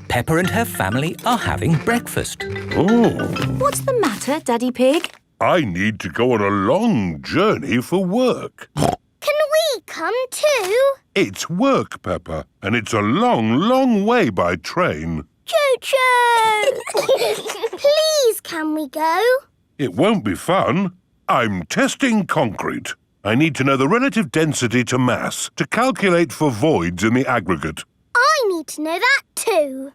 Peppa and her family are having breakfast. Oh. What's the matter, Daddy Pig? I need to go on a long journey for work. Can we come too? It's work, Peppa, and it's a long, long way by train. Choo-choo! Please, can we go? It won't be fun. I'm testing concrete. I need to know the relative density to mass to calculate for voids in the aggregate. I need to know that too.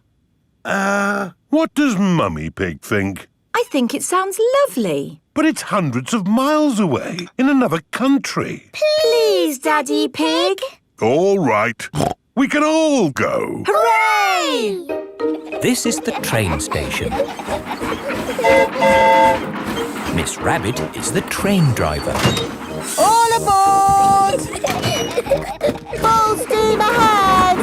What does Mummy Pig think? I think it sounds lovely. But it's hundreds of miles away, in another country. Please, Daddy Pig. All right. We can all go. Hooray! This is the train station. Miss Rabbit is the train driver. All aboard! Full steam ahead!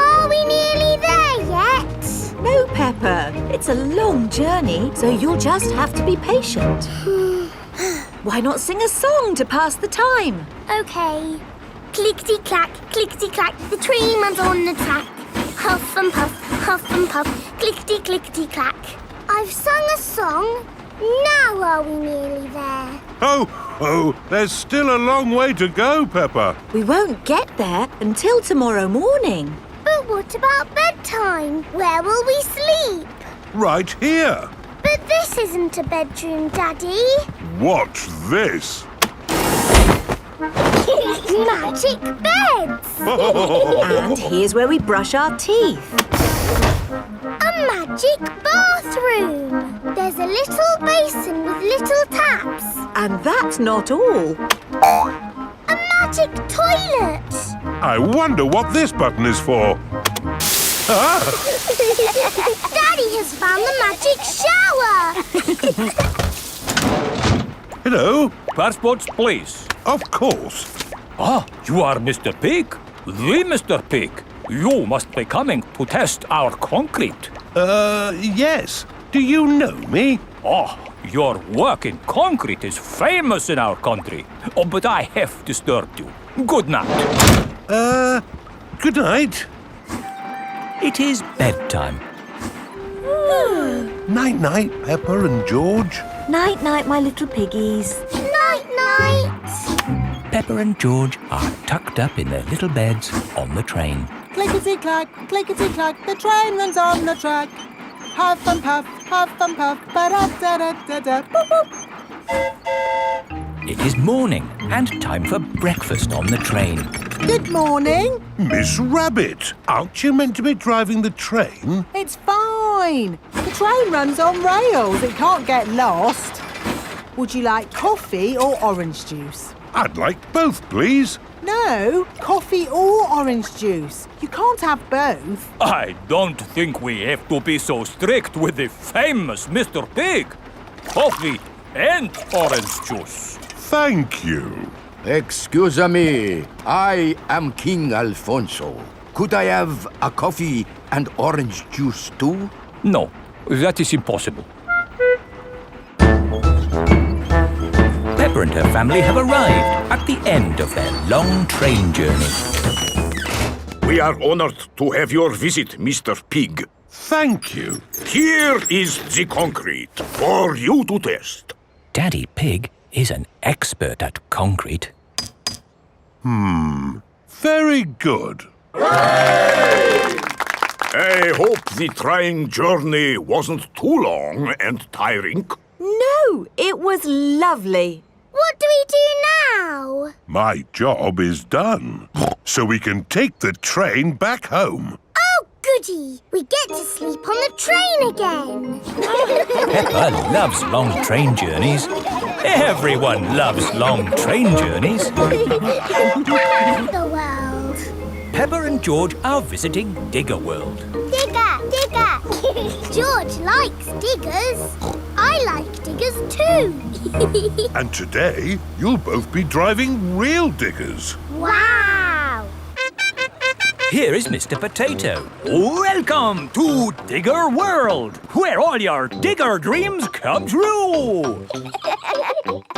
Are we nearly there yet? No, Peppa. It's a long journey, so you'll just have to be patient. Why not sing a song to pass the time? OK. Clickety-clack, clickety-clack, the train runs on the track. Huff and puff, clickety-clickety-clack. I've sung a song. Now are we nearly there? Oh, there's still a long way to go, Peppa. We won't get there until tomorrow morning. But what about bedtime? Where will we sleep? Right here. But this isn't a bedroom, Daddy. Watch this. Magic beds! And here's where we brush our teeth. A magic bathroom! There's a little basin with little taps. And that's not all. A magic toilet! I wonder what this button is for. Daddy has found the magic shower! Hello. Passports, please. Of course. Ah, you are Mr. Pig? The Mr. Pig. You must be coming to test our concrete. Yes. Do you know me? Oh, your work in concrete is famous in our country. Oh, but I have disturbed you. Good night. Good night. It is bedtime. Night-night, Peppa and George. Night-night, my little piggies. Night-night! Peppa and George are tucked up in their little beds on the train. Clickety-clack, clickety-clack, the train runs on the track. Huff and puff, ba-da-da-da-da, boop, boop. It is morning and time for breakfast on the train. Good morning. Miss Rabbit, aren't you meant to be driving the train? It's fine. The train runs on rails. It can't get lost. Would you like coffee or orange juice? I'd like both, please. No, coffee or orange juice. You can't have both. I don't think we have to be so strict with the famous Mr. Pig. Coffee and orange juice. Thank you. Excuse me, I am King Alfonso. Could I have a coffee and orange juice too? No, that is impossible. Peppa and her family have arrived at the end of their long train journey. We are honored to have your visit, Mr. Pig. Thank you. Here is the concrete for you to test. Daddy Pig is an expert at concrete. Very good. I hope the trying journey wasn't too long and tiring. No, it was lovely. What do we do now? My job is done. So we can take the train back home. Oh, goody! We get to sleep on the train again. Peppa loves long train journeys. Everyone loves long train journeys. The world. Peppa and George are visiting Digger World. Digger, digger. George likes diggers. I like diggers too. And today, you'll both be driving real diggers. Wow! Here is Mr. Potato. Welcome to Digger World, where all your digger dreams come true.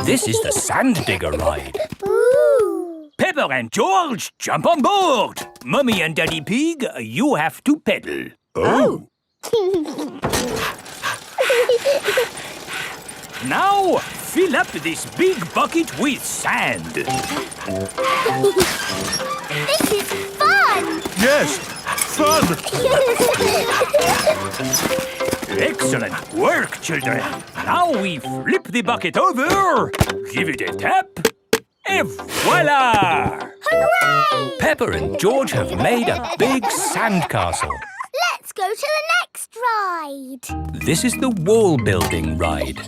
This is the Sand Digger ride. Ooh! Peppa Peppa and George, jump on board. Mummy and Daddy Pig, you have to pedal. Oh. Now, fill up this big bucket with sand. This is fun! Yes, fun. Excellent work, children. Now we flip the bucket over, give it a tap, and voila! Hooray! Peppa and George have made a big sandcastle. Let's go to the next ride. This is the wall building ride.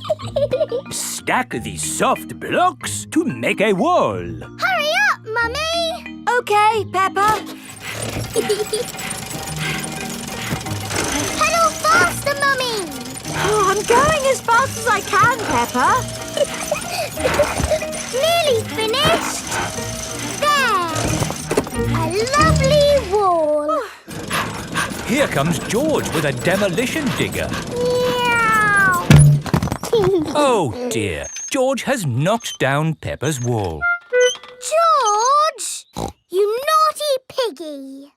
Stack the soft blocks to make a wall. Hurry up, Mummy! OK, Peppa. Pedal faster, Mummy! Oh, I'm going as fast as I can, Peppa. Nearly finished. There! A lovely wall. Here comes George with a demolition digger. Meow. Oh dear, George has knocked down Peppa's wall. George! You naughty piggy!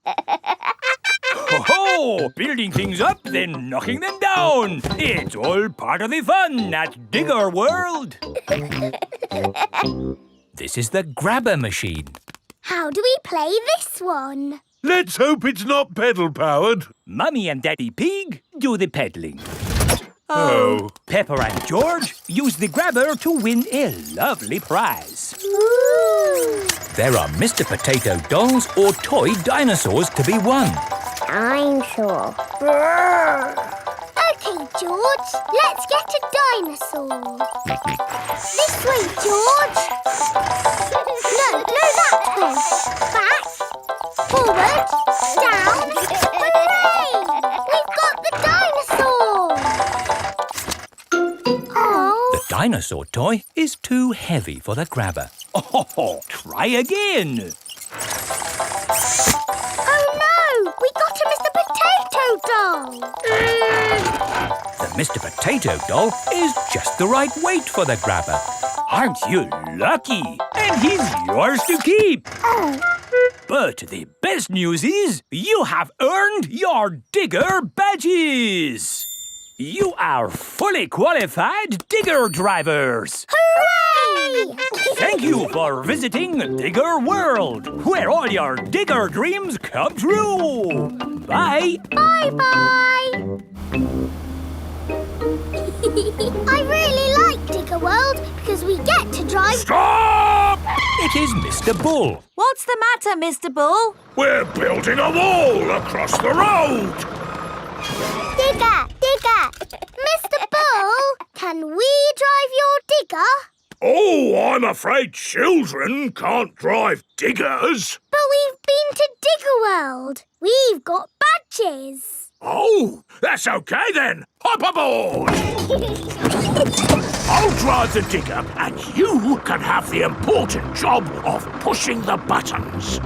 Ho-ho! Building things up, then knocking them down. It's all part of the fun at Digger World. This is the grabber machine. How do we play this one? Let's hope it's not pedal-powered. Mummy and Daddy Pig do the peddling. Oh. Peppa and George use the grabber to win a lovely prize. Ooh. There are Mr. Potato dolls or toy dinosaurs to be won. Dinosaur. OK, George, let's get a dinosaur. This way, George. No, that way. Back. Forward. Down. Hooray! We've got the dinosaur. Oh. The dinosaur toy is too heavy for the grabber. Oh, try again. Oh no! We got a Mr. Potato doll! The Mr. Potato doll is just the right weight for the grabber. Aren't you lucky? And he's yours to keep. Oh, But the best news is you have earned your Digger badges. You are fully qualified Digger drivers. hooray! Thank you for visiting Digger World, where all your Digger dreams come true. Bye. Bye-bye! I really like Digger World because we get to drive... Stop! It is Mr. Bull. What's the matter, Mr. Bull? We're building a wall across the road. Digger! Mr. Bull, can we drive your digger? Oh, I'm afraid children can't drive diggers. But we've been to Digger World. We've got badges. Oh, that's okay then. Hop aboard. I'll drive the digger and you can have the important job of pushing the buttons.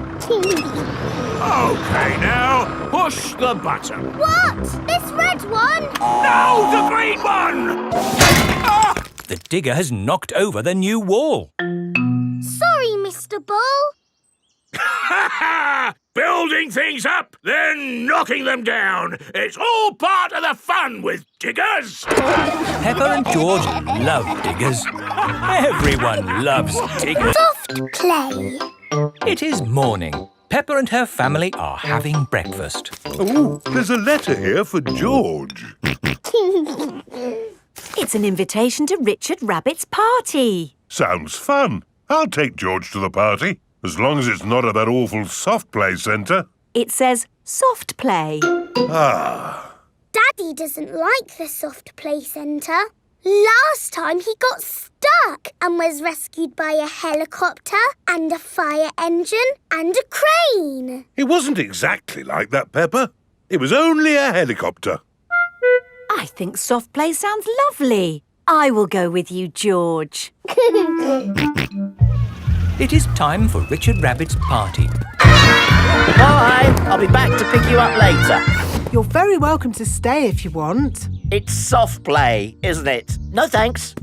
Okay, now, push the button. What? This red one? No, the green one! Ah! The digger has knocked over the new wall. Sorry, Mr. Bull. Building things up, then knocking them down. It's all part of the fun with diggers. Peppa and George love diggers. Everyone loves diggers. Soft play. It is morning. Peppa and her family are having breakfast. Oh, there's a letter here for George. It's an invitation to Richard Rabbit's party. Sounds fun. I'll take George to the party, as long as it's not at that awful soft play centre. It says soft play. Ah. Daddy doesn't like the soft play centre. Last time he got stuck and was rescued by a helicopter and a fire engine and a crane. It wasn't exactly like that, Peppa. It was only a helicopter. I think soft play sounds lovely. I will go with you, George. It is time for Richard Rabbit's party. Bye! I'll be back to pick you up later. You're very welcome to stay if you want. It's soft play, isn't it? No thanks.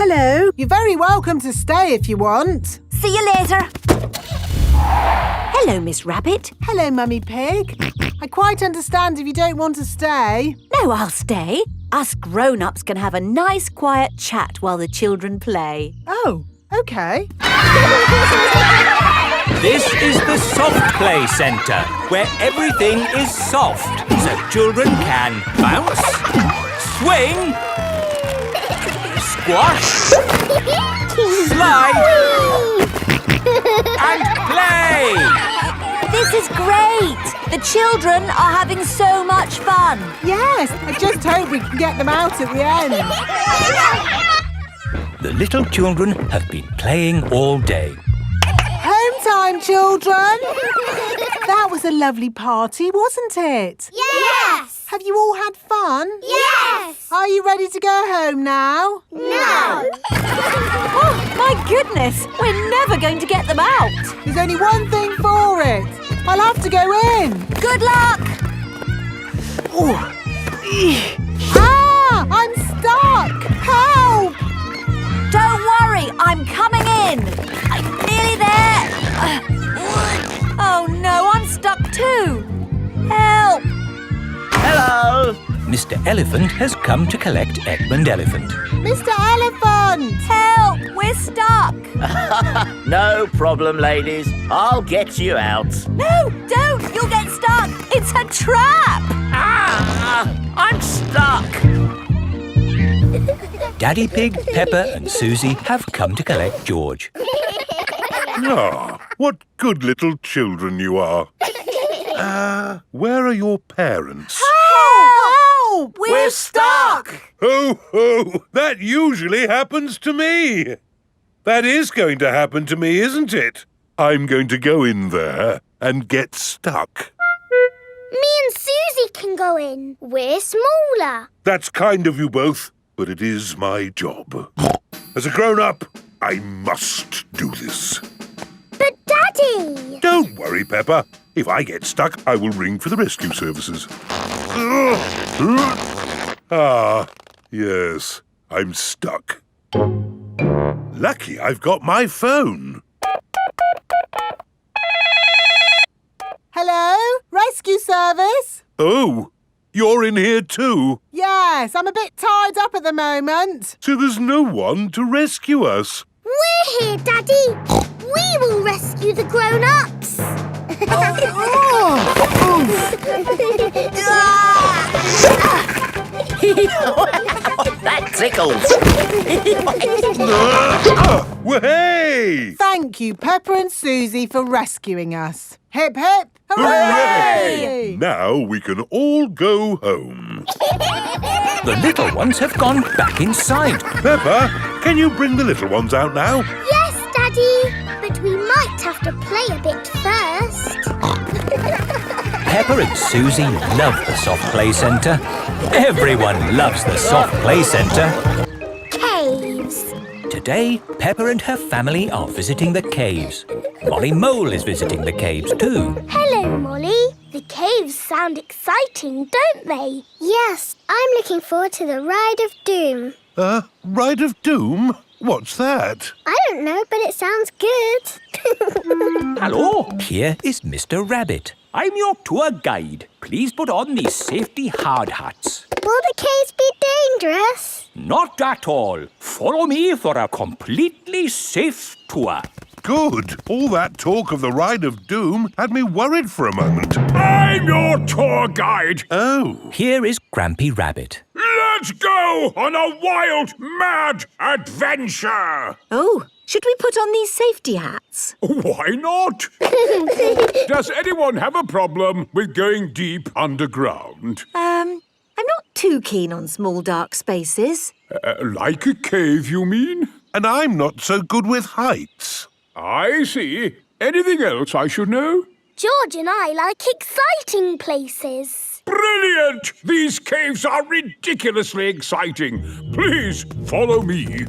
Hello. You're very welcome to stay if you want. See you later. Hello, Miss Rabbit. Hello, Mummy Pig. I quite understand if you don't want to stay. No, I'll stay. Us grown-ups can have a nice quiet chat while the children play. Oh, OK. This is the Soft Play Centre, where everything is soft, so children can bounce, swing, squash, slide, and play. This is great. The children are having so much fun. Yes, I just hope we can get them out at the end. The little children have been playing all day. Home time, children. That was a lovely party, wasn't it? Yes! Have you all had fun? Yes! Are you ready to go home now? No! Oh, my goodness. We're never going to get them out. There's only one thing for it. I'll have to go in. Good luck. Ah! I'm stuck! Help! Don't worry. I'm coming in. I'm nearly there. Oh, no. I'm stuck too. Help. Hello. Mr. Elephant has come to collect Edmund Elephant. Mr. Elephant! Help. We're stuck. No problem, ladies. I'll get you out. No, don't. You'll get stuck. It's a trap. Ah! I'm stuck. Daddy Pig, Peppa and Susie have come to collect George. Ah, what good little children you are. Where are your parents? Help. We're stuck. Ho, ho! That usually happens to me. That is going to happen to me, isn't it? I'm going to go in there and get stuck. Me and Susie can go in. We're smaller. That's kind of you both, but it is my job. As a grown-up, I must do this. But Daddy! Don't worry, Peppa. If I get stuck, I will ring for the rescue services. Ah, yes, I'm stuck. Lucky I've got my phone. Hello? Rescue service? Oh, you're in here too? Yes, I'm a bit tied up at the moment. So there's no one to rescue us. We're here, Daddy. We will rescue the grown-ups. That tickles. Hey! Thank you, Peppa and Susie, for rescuing us. Hip, hip, Hooray! Now we can all go home. The little ones have gone back inside. Peppa, can you bring the little ones out now? Yes, Daddy. But we might have to play a bit first. Peppa and Susie love the Soft Play Centre. Everyone loves the Soft Play Centre. Caves. Today, Peppa and her family are visiting the caves. Molly Mole is visiting the caves too. Hello, Molly. The caves sound exciting, don't they? Yes, I'm looking forward to the Ride of Doom. Ride of Doom? What's that? I don't know, but it sounds good. Hello. Here is Mr. Rabbit. I'm your tour guide. Please put on these safety hard hats. Will the caves be dangerous? Not at all. Follow me for a completely safe tour. Good. All that talk of the Ride of Doom had me worried for a moment. I'm your tour guide. Oh. Here is Grampy Rabbit. Let's go on a wild, mad adventure. Oh, should we put on these safety hats? Why not? Does anyone have a problem with going deep underground? I'm not too keen on small dark spaces. Like a cave, you mean? And I'm not so good with heights. I see. Anything else I should know? George and I like exciting places. Brilliant! These caves are ridiculously exciting. Please follow me.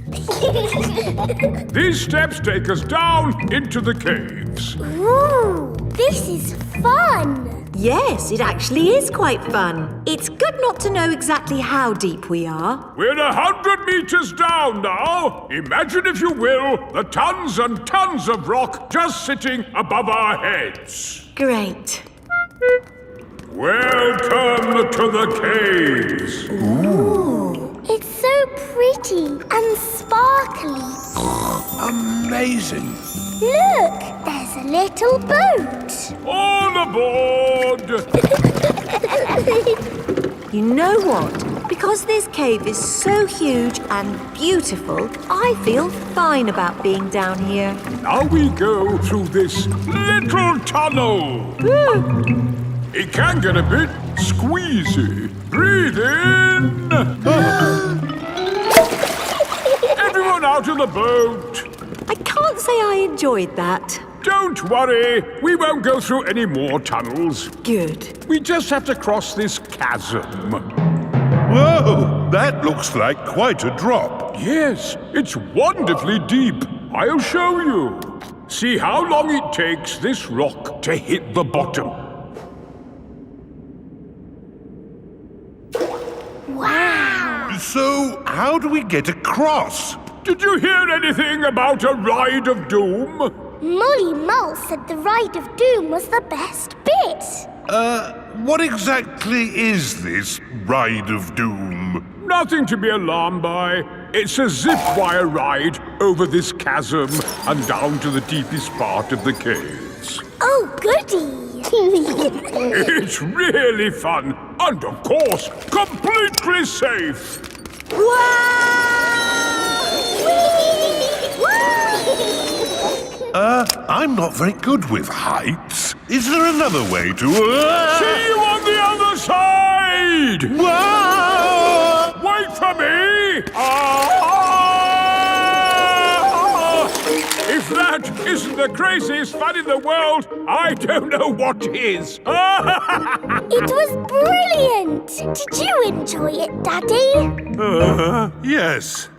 These steps take us down into the caves. Ooh, this is fun. Yes, it actually is quite fun. It's good not to know exactly how deep we are. We're 100 meters down now. Imagine, if you will, the tons and tons of rock just sitting above our heads. Great. Welcome to the caves. Ooh. It's so pretty and sparkly. Amazing. Look, there's a little boat. All aboard! You know what? Because this cave is so huge and beautiful, I feel fine about being down here. Now we go through this little tunnel. It can get a bit squeezy. Breathe in. Everyone out of the boat. I can't say I enjoyed that. Don't worry. We won't go through any more tunnels. Good. We just have to cross this chasm. Whoa, that looks like quite a drop. Yes, it's wonderfully deep. I'll show you. See how long it takes this rock to hit the bottom. Wow. So, how do we get across? Did you hear anything about a ride of doom? Molly Mole said the ride of doom was the best bit. What exactly is this ride of doom? Nothing to be alarmed by. It's a zip wire ride over this chasm and down to the deepest part of the caves. Oh, goody. It's really fun and, of course, completely safe. I'm not very good with heights. Is there another way to... See you on the other side! Whoa! Wait for me! If that isn't the craziest fun in the world, I don't know what is. It was brilliant. Did you enjoy it, Daddy? Yes.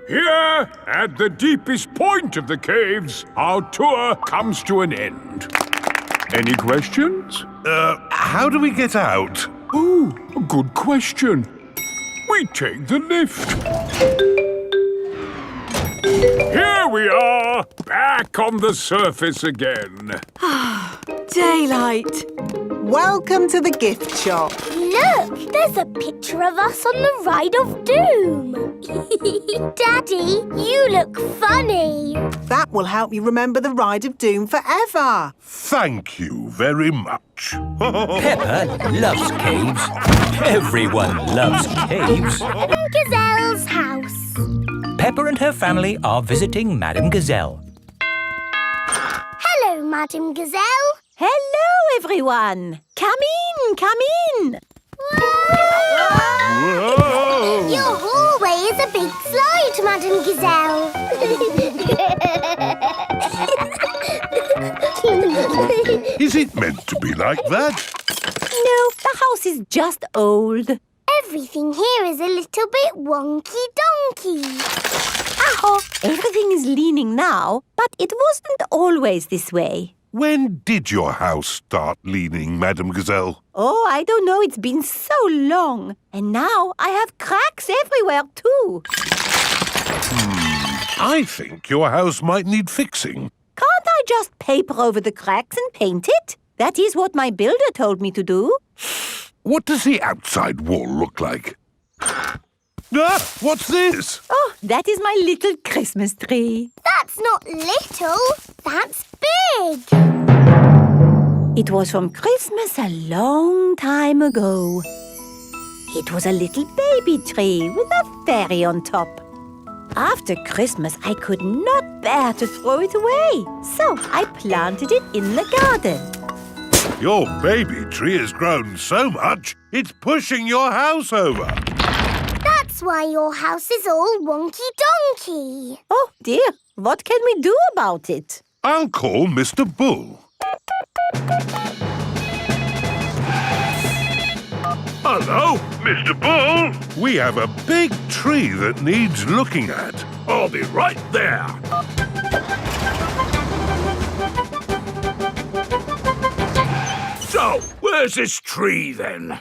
Here, at the deepest point of the caves, our tour comes to an end. Any questions? How do we get out? Oh, a good question. We take the lift. Here we are, back on the surface again. Daylight. Welcome to the gift shop. Look, there's a picture of us on the ride of doom. Daddy, you look funny. That will help you remember the ride of doom forever. Thank you very much. Peppa loves caves. Everyone loves caves. Gazelle's house. Peppa and her family are visiting Madame Gazelle. Hello, Madame Gazelle. Hello, everyone. Come in. Whoa! Your hallway is a big slide, Madame Gazelle. Is it meant to be like that? No, the house is just old. Everything here is a little bit wonky-donkey. Aho, everything is leaning now, but it wasn't always this way. When did your house start leaning, Madame Gazelle? Oh, I don't know. It's been so long. And now I have cracks everywhere, too. I think your house might need fixing. Can't I just paper over the cracks and paint it? That is what my builder told me to do. What does the outside wall look like? What's this? Oh, that is my little Christmas tree. That's not little, that's big. It was from Christmas a long time ago. It was a little baby tree with a fairy on top. After Christmas, I could not bear to throw it away, so I planted it in the garden. Your baby tree has grown so much, it's pushing your house over. That's why your house is all wonky-donkey. Oh, dear. What can we do about it? I'll call Mr. Bull. Hello, Mr. Bull. We have a big tree that needs looking at. I'll be right there. Well, where's this tree then?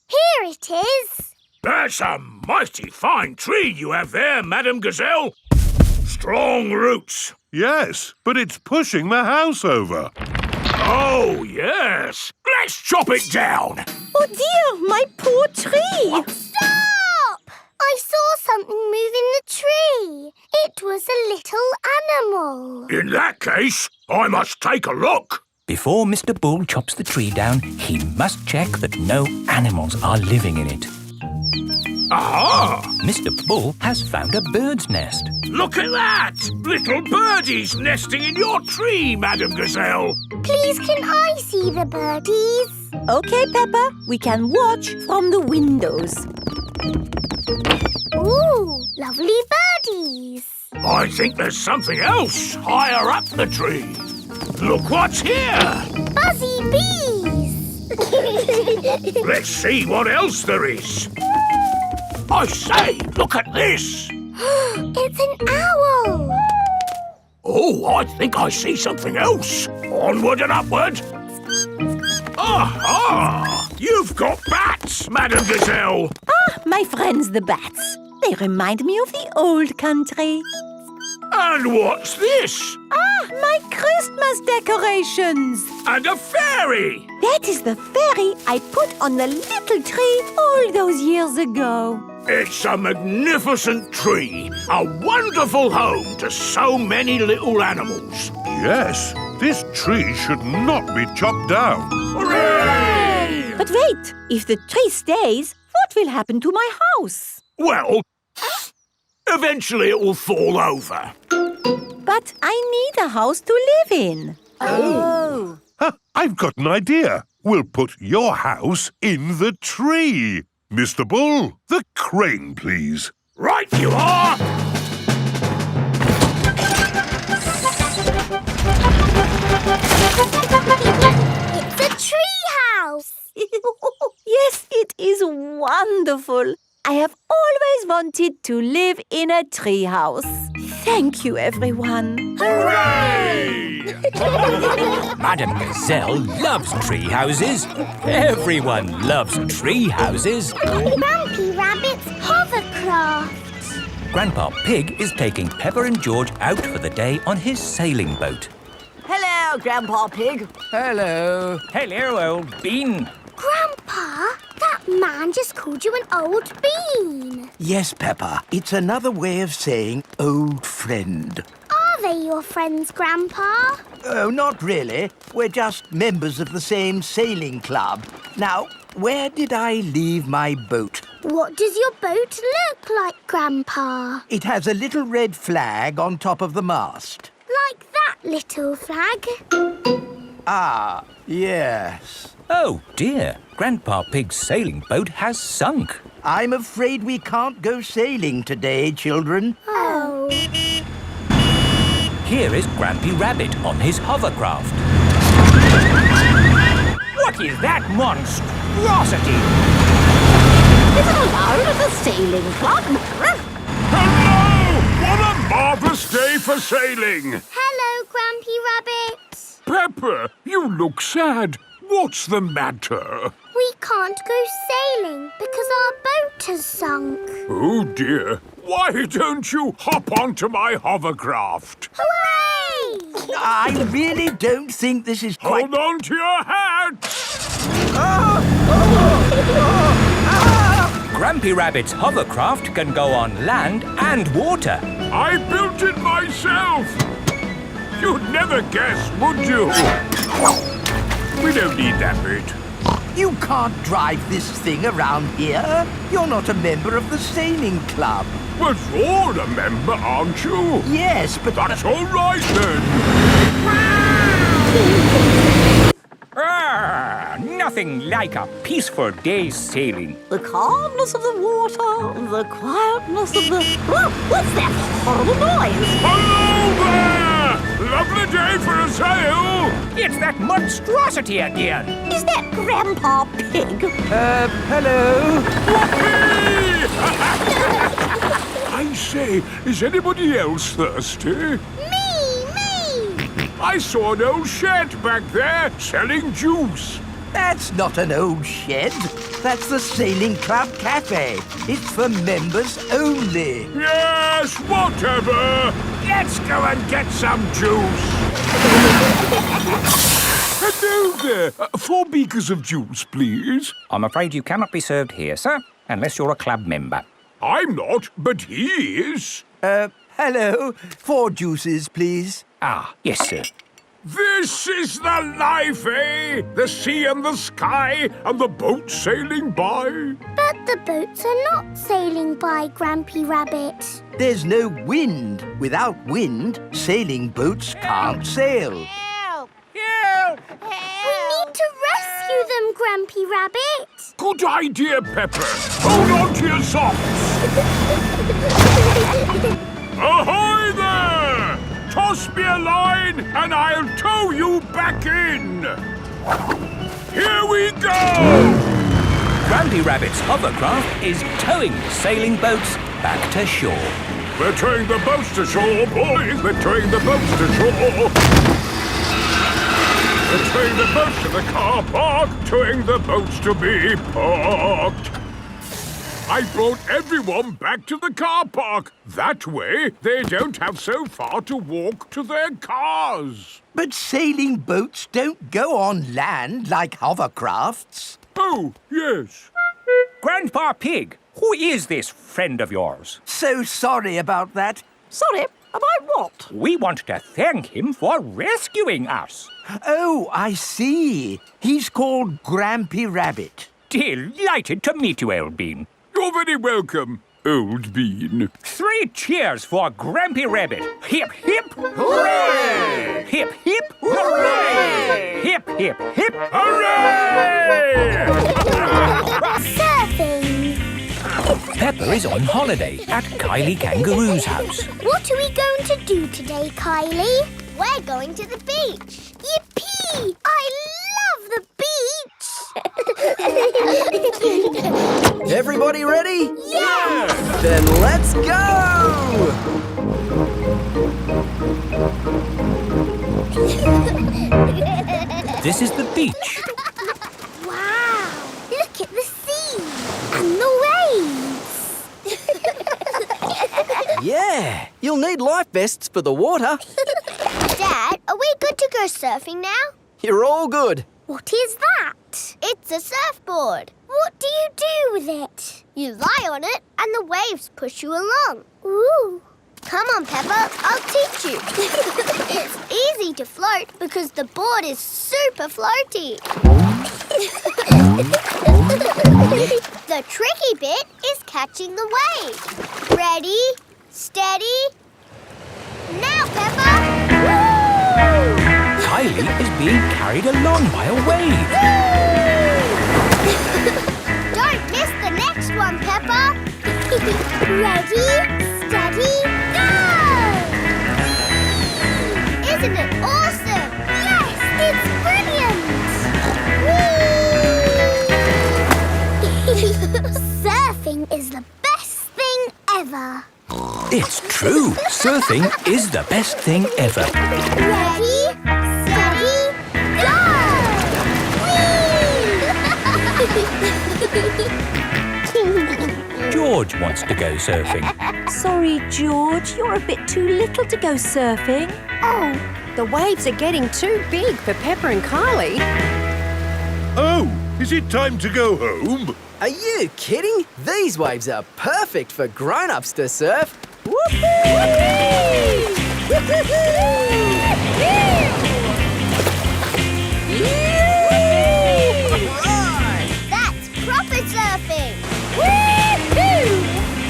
Here it is. That's a mighty fine tree you have there, Madam Gazelle. Strong roots. Yes, but it's pushing the house over. Oh, yes. Let's chop it down. Oh dear, my poor tree! Stop! I saw something move in the tree. It was a little animal. In that case, I must take a look. Before Mr. Bull chops the tree down, he must check that no animals are living in it. Aha! Mr. Bull has found a bird's nest. Look at that! Little birdies nesting in your tree, Madam Gazelle. Please, can I see the birdies? Okay, Peppa, we can watch from the windows. Ooh, lovely birdies. I think there's something else higher up the tree. Look what's here! Buzzy bees. Let's see what else there is. I say, look at this. It's an owl. Oh, I think I see something else. Onward and upward. Aha! You've got bats, Madam Gazelle. Ah, my friends the bats. They remind me of the old country. And what's this? Ah, my Christmas decorations. And a fairy. That is the fairy I put on the little tree all those years ago. It's a magnificent tree. A wonderful home to so many little animals. Yes, this tree should not be chopped down. Hooray! But wait, if the tree stays, what will happen to my house? Well, eventually it will fall over. But I need a house to live in. Oh. Huh, I've got an idea. We'll put your house in the tree. Mr. Bull, the crane, please. Right you are! It's a tree house. Yes, it is wonderful. I have always wanted to live in a tree house. Thank you, everyone. Hooray! Madam Gazelle loves tree houses. Everyone loves tree houses. Grumpy Rabbit's hovercraft. Grandpa Pig is taking Peppa and George out for the day on his sailing boat. Hello, Grandpa Pig. Hello. Hello, old bean. Grandpa, that man just called you an old bean. Yes, Peppa. It's another way of saying old friend. Are they your friends, Grandpa? Oh, not really. We're just members of the same sailing club. Now, where did I leave my boat? What does your boat look like, Grandpa? It has a little red flag on top of the mast. Like that little flag? Ah, yes. Oh, dear. Grandpa Pig's sailing boat has sunk. I'm afraid we can't go sailing today, children. Oh. Here is Grampy Rabbit on his hovercraft. What is that monstrosity? Is it allowed at the sailing club? Hello! What a marvellous day for sailing! Hello, Grampy Rabbit. Peppa, you look sad. What's the matter? We can't go sailing because our boat has sunk. Oh, dear. Why don't you hop onto my hovercraft? Hooray! I really don't think this is quite... Hold on to your hat! Grampy Rabbit's hovercraft can go on land and water. I built it myself. You'd never guess, would you? We don't need that bit. You can't drive this thing around here. You're not a member of the sailing club. But you're a member, aren't you? Yes, but... That's all right, then. Nothing like a peaceful day's sailing. The calmness of the water, the quietness of the... Oh, what's that horrible noise? Hello there! Lovely day for a sail. It's that monstrosity again. Is that Grandpa Pig? Hello? I say, is anybody else thirsty? Me! I saw an old shed back there selling juice. That's not an old shed. That's the Sailing Club Cafe. It's for members only. Yes, whatever. Let's go and get some juice. Hello there. 4 beakers of juice, please. I'm afraid you cannot be served here, sir, unless you're a club member. I'm not, but he is. Hello. 4 juices, please. Ah, yes, sir. This is the life, eh? The sea and the sky and the boat sailing by. But the boats are not sailing by, Grampy Rabbit. There's no wind. Without wind, sailing boats can't sail. Help! We need to rescue them, Grampy Rabbit. Good idea, Pepper. Hold on to your socks. Ahoy there! Toss me a line and I'll tow you back in. Here we go! Grampy Rabbit's hovercraft is towing the sailing boats back to shore. We're towing the boats to shore, boys. We're towing the boats to shore. We're towing the boats to the car park. Towing the boats to be parked. I brought everyone back to the car park. That way, they don't have so far to walk to their cars. But sailing boats don't go on land like hovercrafts. Oh, yes. Grandpa Pig, who is this friend of yours? So sorry about that. Sorry, about what? We want to thank him for rescuing us. Oh, I see. He's called Grampy Rabbit. Delighted to meet you, Old Bean. You're very welcome, Old Bean. 3 cheers for Grampy Rabbit. Hip, hip, hooray! Hip, hip, hooray! Hip, hip, hip, Hooray! Surfing. Peppa is on holiday at Kylie Kangaroo's house. What are we going to do today, Kylie? We're going to the beach. Yippee! I love the beach! Everybody ready? Yes! Then let's go! This is the beach. Wow! Look at the sea and the waves. Yeah, you'll need life vests for the water. Dad, are we good to go surfing now? You're all good. What is that? It's a surfboard. What do you do with it? You lie on it and the waves push you along. Ooh. Come on, Peppa, I'll teach you. It's easy to float because the board is super floaty. The tricky bit is catching the wave. Ready, steady, now, Peppa! Woo! Kylie is being carried along by a wave. Don't miss the next one, Peppa. Ready, steady, go! Isn't it awesome? Yes, it's brilliant! Surfing is the best thing ever. It's true. Surfing is the best thing ever. Ready, steady, go! Whee! George wants to go surfing. Sorry, George, you're a bit too little to go surfing. Oh, the waves are getting too big for Peppa and Kylie. Oh, is it time to go home? Are you kidding? These waves are perfect for grown-ups to surf. That's proper surfing!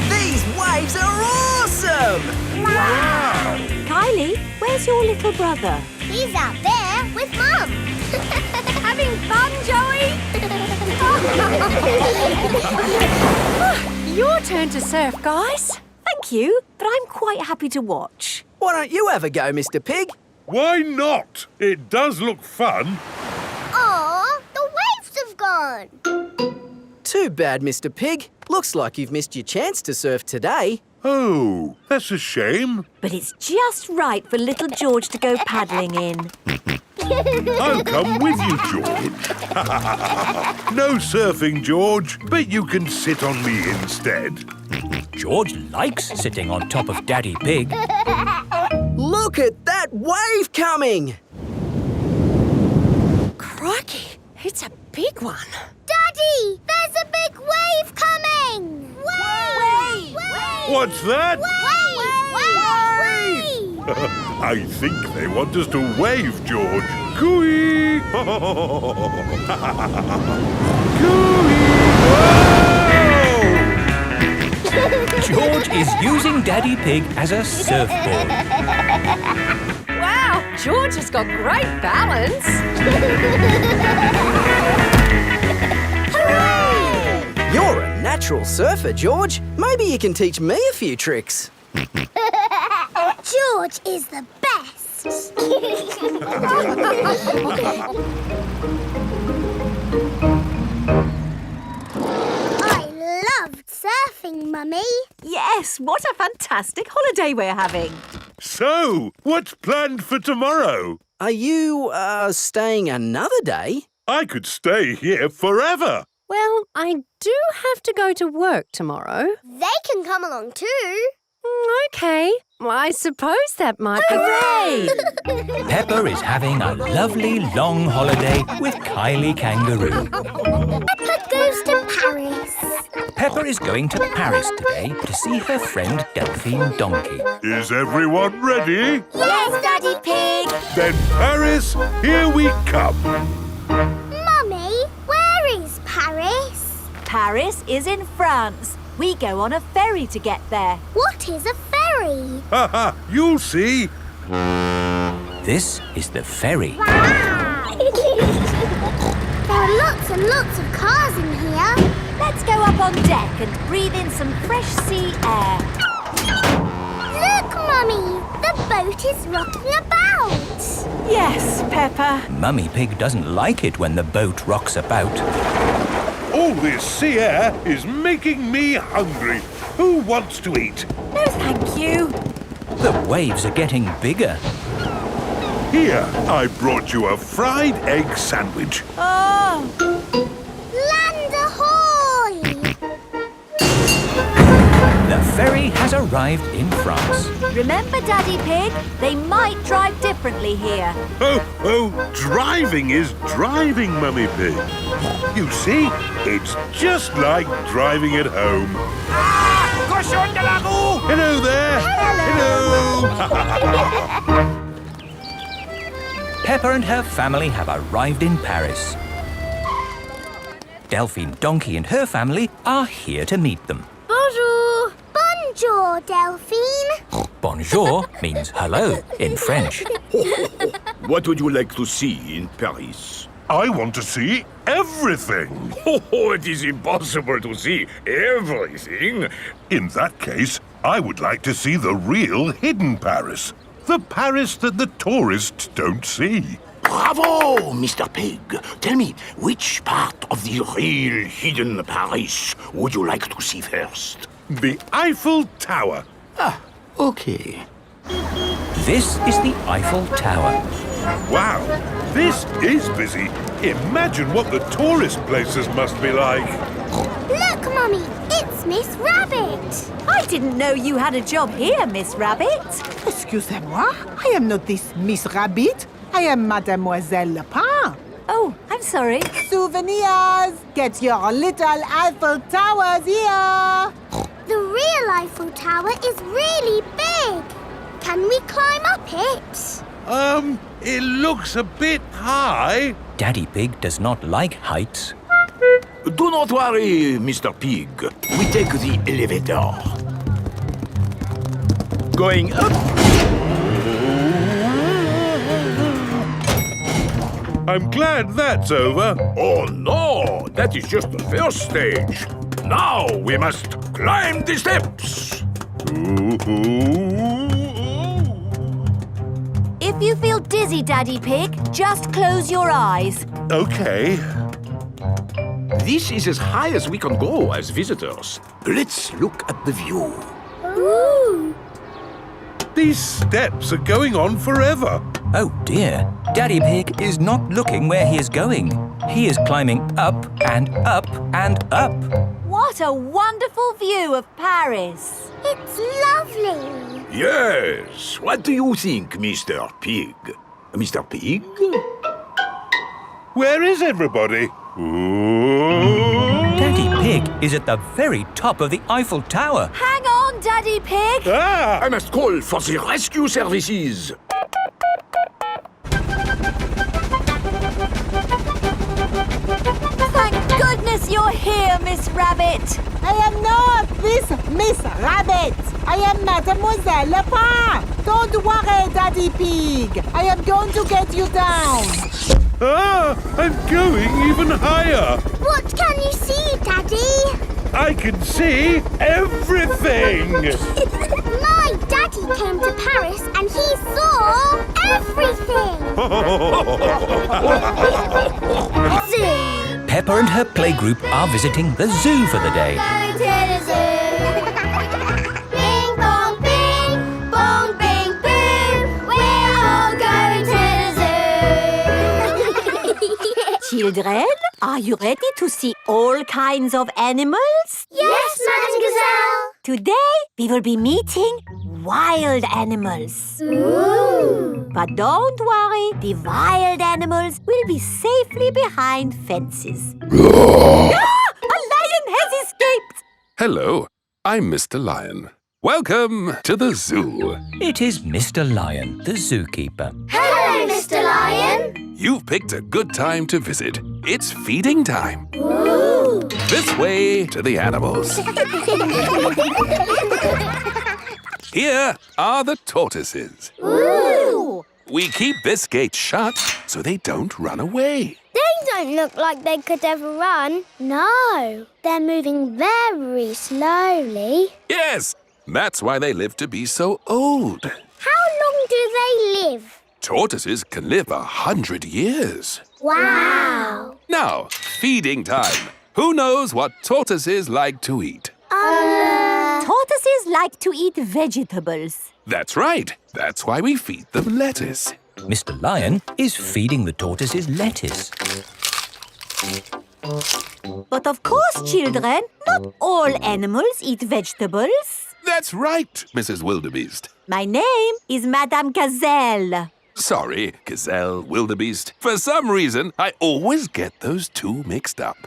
These waves are awesome! Wow! Kylie, where's your little brother? He's out there with Mum. Having fun, Joey? Your turn to surf, guys. Thank you, but I'm quite happy to watch. Why don't you have a go, Mr. Pig? Why not? It does look fun. Aw, the waves have gone. Too bad, Mr. Pig. Looks like you've missed your chance to surf today. Oh, that's a shame. But it's just right for little George to go paddling in. I'll come with you, George. No surfing, George, but you can sit on me instead. George likes sitting on top of Daddy Pig. Look at that wave coming! Crikey, it's a big one. Daddy, there's a big wave coming! Wave! What's that? Wave! I think they want us to wave, George. Cooey! Cooey! George is using Daddy Pig as a surfboard. Wow, George has got great balance. Hooray! You're a natural surfer, George. Maybe you can teach me a few tricks. George is the best. I loved surfing, Mummy. Yes, what a fantastic holiday we're having. So, what's planned for tomorrow? Are you, staying another day? I could stay here forever. Well, I do have to go to work tomorrow. They can come along too. OK. Well, I suppose that might be... Hooray! Peppa is having a lovely long holiday with Kylie Kangaroo. Peppa goes to Paris. Peppa is going to Paris today to see her friend Delphine Donkey. Is everyone ready? Yes, Daddy Pig. Then Paris, here we come. Mummy, where is Paris? Paris is in France. We go on a ferry to get there. What is a ferry? Ha ha, you'll see. This is the ferry. Wow! There are lots and lots of cars in here. Let's go up on deck and breathe in some fresh sea air. Look, Mummy, the boat is rocking about. Yes, Peppa. Mummy Pig doesn't like it when the boat rocks about. All this sea air is making me hungry. Who wants to eat? No, thank you. The waves are getting bigger. Here, I brought you a fried egg sandwich. Oh, Land ahoy! The ferry has arrived in France. remember, Daddy Pig? They might drive differently here. Oh, driving is driving, Mummy Pig. You see, it's just like driving at home. Cochon de la roue! Hello there. Hello. Peppa and her family have arrived in Paris. Delphine Donkey and her family are here to meet them. Bonjour. Bonjour, Delphine. Bonjour means hello in French. What would you like to see in Paris? I want to see everything. Oh, it is impossible to see everything. In that case, I would like to see the real hidden Paris. The Paris that the tourists don't see. Bravo, Mr. Pig. Tell me, which part of the real hidden Paris would you like to see first? The Eiffel Tower. Ah, okay. This is the Eiffel Tower. Wow, this is busy. Imagine what the tourist places must be like. Look, Mummy, it's Miss Rabbit. I didn't know you had a job here, Miss Rabbit. Excusez-moi, I am not this Miss Rabbit. I am Mademoiselle Lapin. Oh, I'm sorry. Souvenirs! Get your little Eiffel Towers here! The real Eiffel Tower is really big. Can we climb up it? It looks a bit high. Daddy Pig does not like heights. Do not worry, Mr. Pig. We take the elevator. Going up. I'm glad that's over. Oh no, that is just the first stage. Now we must climb the steps. If you feel dizzy, Daddy Pig, just close your eyes. Okay. This is as high as we can go as visitors. Let's look at the view. Ooh. These steps are going on forever. Oh dear, Daddy Pig is not looking where he is going. He is climbing up and up and up. What a wonderful view of Paris. It's lovely. Yes. What do you think, Mr. Pig? Mr. Pig? Where is everybody? Ooh. Daddy Pig is at the very top of the Eiffel Tower. Hang on, Daddy Pig. Ah! I must call for the rescue services. Thank goodness you're here, Miss Rabbit. I am not this Miss Rabbit. I am Mademoiselle Lepin. Don't worry, Daddy Pig. I am going to get you down. Ah! I'm going even higher. What can you see, Daddy? I can see everything. My daddy came to Paris and he saw everything. Zoo. Peppa and her playgroup are visiting the zoo for the day. Going to the zoo. Bing bong bing, bong bing boom. We're all going to the zoo. Children, are you ready to see all kinds of animals? Yes, Madame Gazelle. Today, we will be meeting wild animals. Ooh. But don't worry, the wild animals will be safely behind fences. A lion has escaped! Hello, I'm Mr. Lion. Welcome to the zoo. It is Mr. Lion, the zookeeper. Hello, Mr. Lion. You've picked a good time to visit. It's feeding time. Ooh. This way to the animals. Here are the tortoises. Ooh. We keep this gate shut so they don't run away. They don't look like they could ever run. No, they're moving very slowly. Yes, that's why they live to be so old. How long do they live? Tortoises can live 100 years. Wow. Now, feeding time. Who knows what tortoises like to eat? Tortoises like to eat vegetables. That's right. That's why we feed them lettuce. Mr. Lion is feeding the tortoises lettuce. But of course, children, not all animals eat vegetables. That's right, Mrs. Wildebeest. My name is Madame Gazelle. Sorry, Gazelle, Wildebeest. For some reason, I always get those two mixed up.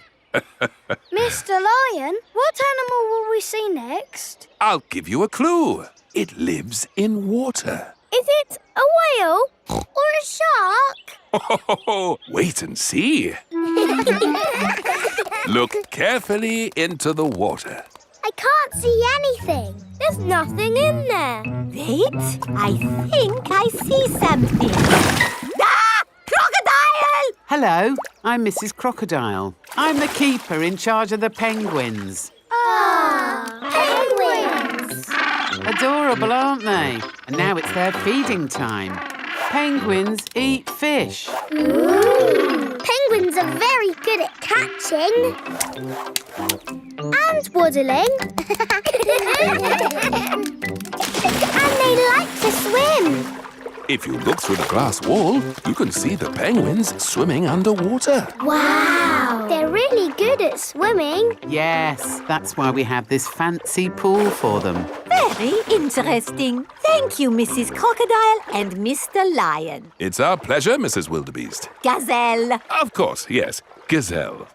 Mr. Lion, what animal will we see next? I'll give you a clue. It lives in water. Is it a whale or a shark? Wait and see. Look carefully into the water. I can't see anything. There's nothing in there. Wait, I think I see something. Ah! Crocodile! Hello, I'm Mrs. Crocodile. I'm the keeper in charge of the penguins. Penguins! Adorable, aren't they? And now it's their feeding time. Penguins eat fish. Ooh. Penguins are very good at catching and waddling. And they like to swim. If you look through the glass wall, you can see the penguins swimming underwater. Wow! They're really good at swimming. Yes, that's why we have this fancy pool for them. Very interesting. Thank you, Mrs. Crocodile and Mr. Lion. It's our pleasure, Mrs. Wildebeest. Gazelle. Of course, yes. Gazelle.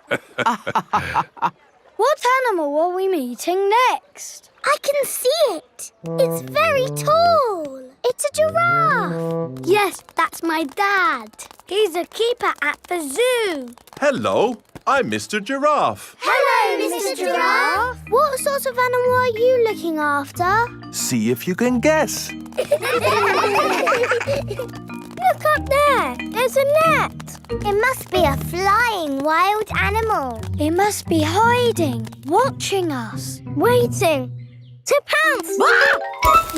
What animal are we meeting next? I can see it. It's very tall. It's a giraffe. Yes, that's my dad. He's a keeper at the zoo. Hello, I'm Mr. Giraffe. Hello, Mr. Giraffe. What sort of animal are you looking after? See if you can guess. Look up there. There's a net. It must be a flying wild animal. It must be hiding, watching us, waiting to pounce.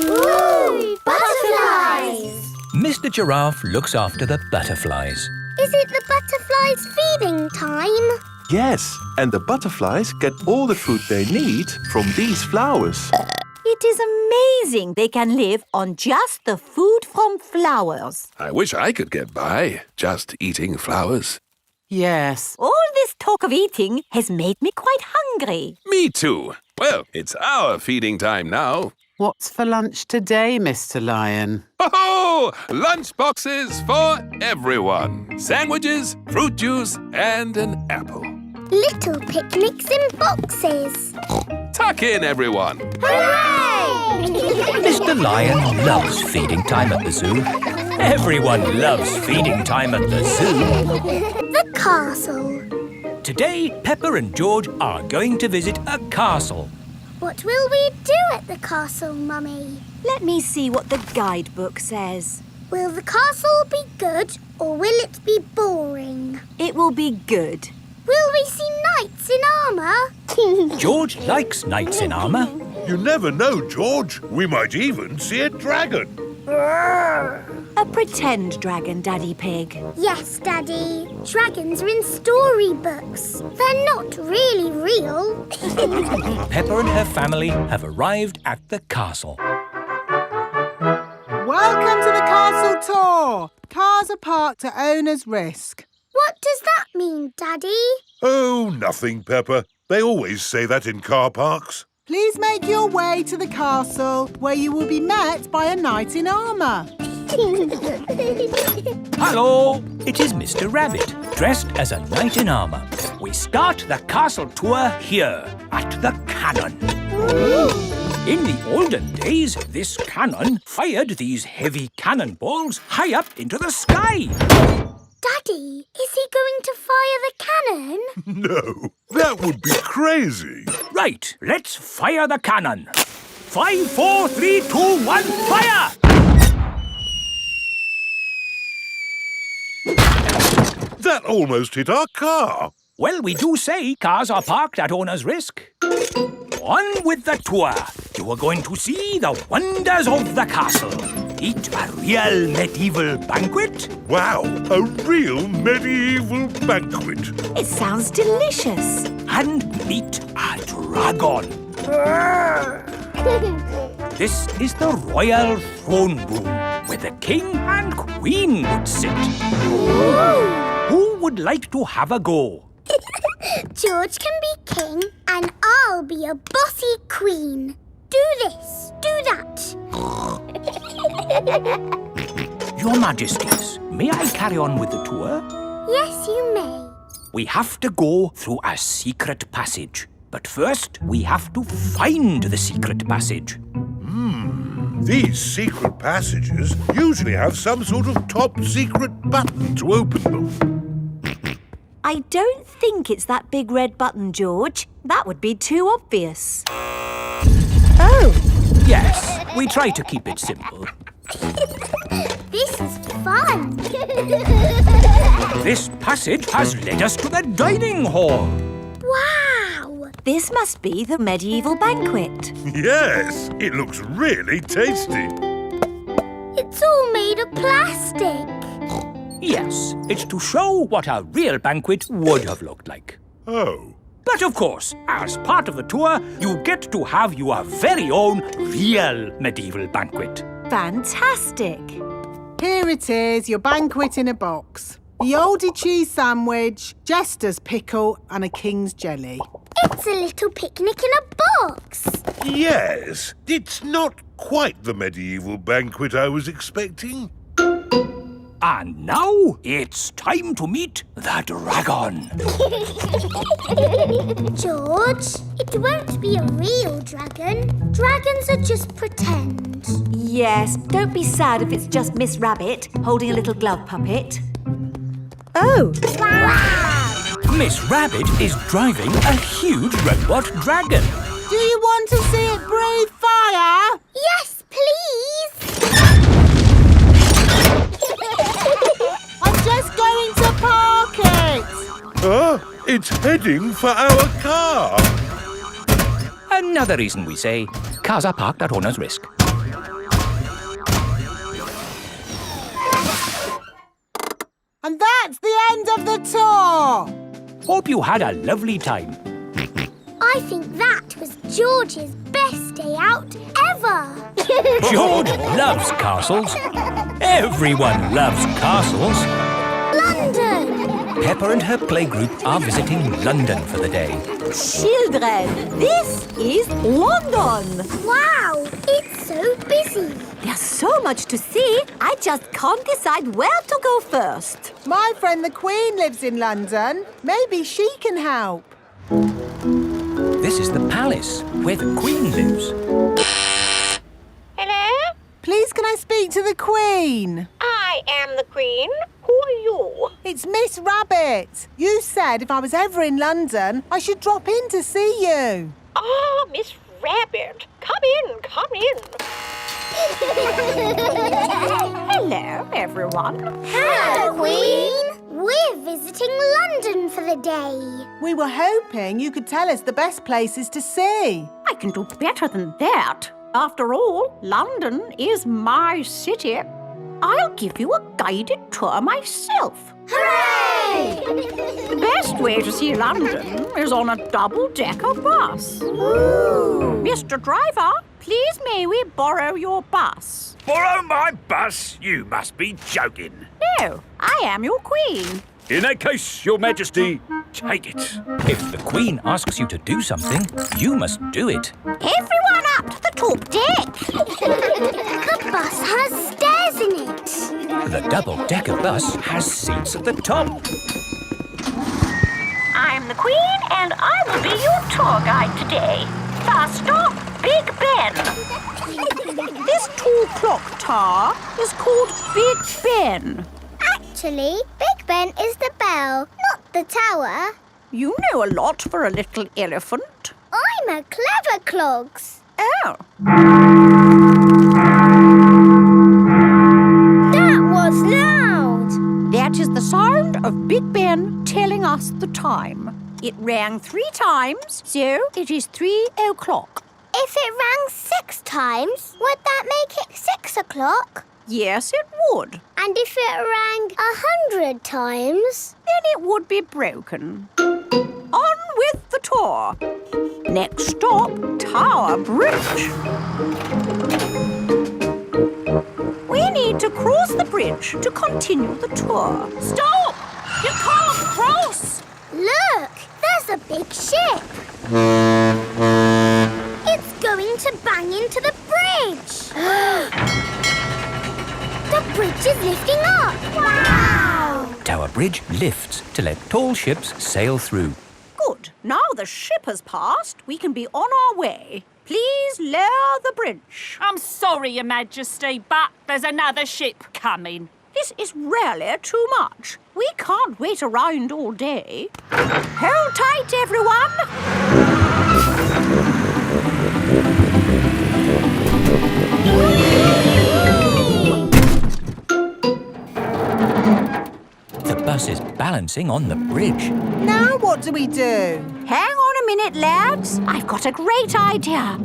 Ooh, butterflies. Mr. Giraffe looks after the butterflies. Is it the butterflies' feeding time? Yes, and the butterflies get all the food they need from these flowers. It is amazing they can live on just the food from flowers. I wish I could get by just eating flowers. Yes. All this talk of eating has made me quite hungry. Me too. Well, it's our feeding time now. What's for lunch today, Mr. Lion? Oh, lunch boxes for everyone. Sandwiches, fruit juice, and an apple. Little picnics in boxes. Tuck in, everyone. Hooray! Mr. Lion loves feeding time at the zoo. Everyone loves feeding time at the zoo. The castle. Today, Peppa and George are going to visit a castle. What will we do at the castle, Mummy? Let me see what the guidebook says. Will the castle be good or will it be boring? It will be good. Will we see knights in armour? George likes knights in armour. You never know, George. We might even see a dragon. A pretend dragon, Daddy Pig. Yes, Daddy. Dragons are in storybooks. They're not really real. Peppa and her family have arrived at the castle. Welcome to the castle tour. Cars are parked at owner's risk. What does that mean, Daddy? Oh, nothing, Peppa. They always say that in car parks. Please make your way to the castle, where you will be met by a knight in armour. Hello! It is Mr. Rabbit, dressed as a knight in armour. We start the castle tour here, at the cannon. In the olden days, this cannon fired these heavy cannonballs high up into the sky. Daddy, is he going to fire the cannon? No, that would be crazy. Right, let's fire the cannon. 5, 4, 3, 2, 1, fire! That almost hit our car. Well, we do say cars are parked at owner's risk. On with the tour. You are going to see the wonders of the castle. Eat a real medieval banquet. Wow, a real medieval banquet. It sounds delicious. And meet a dragon. This is the royal throne room, where the king and queen would sit. Who would like to have a go? George can be king and I'll be a bossy queen. Do this, do that. Your Majesties, may I carry on with the tour? Yes, you may. We have to go through a secret passage. But first, we have to find the secret passage. These secret passages usually have some sort of top secret button to open them. I don't think it's that big red button, George. That would be too obvious. Oh! Yes, we try to keep it simple. This is fun. This passage has led us to the dining hall. Wow! This must be the medieval banquet. Yes, it looks really tasty. It's all made of plastic. Yes, it's to show what a real banquet would have looked like. Oh. But of course, as part of the tour, you get to have your very own real medieval banquet. Fantastic! Here it is, your banquet in a box. The oldie cheese sandwich, jester's pickle and a king's jelly. It's a little picnic in a box. Yes, it's not quite the medieval banquet I was expecting. And now it's time to meet the dragon. George, it won't be a real dragon. Dragons are just pretend. Yes, don't be sad if it's just Miss Rabbit holding a little glove puppet. Oh! Wow! Miss Rabbit is driving a huge robot dragon. Do you want to see it breathe fire? Yes, please! I'm just going to park it! It's heading for our car. Another reason we say cars are parked at owner's risk. And that's the end of the tour! Hope you had a lovely time. I think that was George's best day out ever. ever! George loves castles. Everyone loves castles. London! Peppa and her playgroup are visiting London for the day. Children, this is London. Wow, it's so busy. There's so much to see, I just can't decide where to go first. My friend the Queen lives in London. Maybe she can help. This is the palace where the Queen lives. Hello? Please, can I speak to the Queen? I am the Queen. Who are you? It's Miss Rabbit. You said if I was ever in London, I should drop in to see you. Ah, Miss Rabbit. Come in, come in. Hello, everyone. Hello, Queen. We're visiting London for the day. We were hoping you could tell us the best places to see. I can do better than that. After all, London is my city. I'll give you a guided tour myself. Hooray! The best way to see London is on a double-decker bus. Ooh. Mr. Driver, please may we borrow your bus? Borrow my bus? You must be joking. No, I am your queen. In that case, Your Majesty, take it. If the Queen asks you to do something, you must do it. Everyone up to the top deck. The bus has stairs in it. The double-decker bus has seats at the top. I'm the Queen, and I will be your tour guide today. First stop, Big Ben. This tall clock tower is called Big Ben. Actually, Big Ben is the bell, not the tower. You know a lot for a little elephant. I'm a clever clogs. Oh. That was loud. That is the sound of Big Ben telling us the time. It rang 3 times, so it is 3 o'clock. If it rang 6 times, would that make it 6 o'clock? Yes, it would. And if it rang 100 times? Then it would be broken. On with the tour. Next stop, Tower Bridge. We need to cross the bridge to continue the tour. Stop! You can't cross! Look, there's a big ship. It's going to bang into the bridge. The bridge is lifting up. Wow! Tower Bridge lifts to let tall ships sail through. Good. Now the ship has passed, we can be on our way. Please lower the bridge. I'm sorry, Your Majesty, but there's another ship coming. This is really too much. We can't wait around all day. Hold tight, everyone. The bus is balancing on the bridge. Now what do we do? Hang on a minute, lads. I've got a great idea.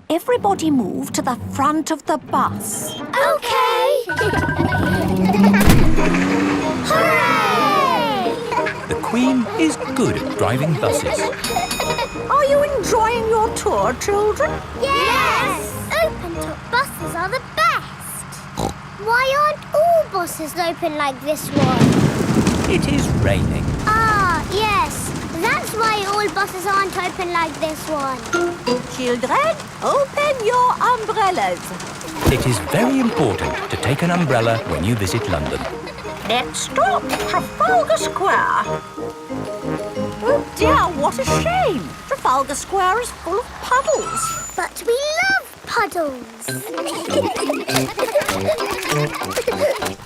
Everybody move to the front of the bus. Okay. Hooray! The Queen is good at driving buses. Are you enjoying your tour, children? Yes! Open-top buses are the best. Why aren't all buses open like this one? It is raining. Ah, yes. That's why all buses aren't open like this one. Children, open your umbrellas. It is very important to take an umbrella when you visit London. Next stop, Trafalgar Square. Oh dear, what a shame. Trafalgar Square is full of puddles. But we love puddles.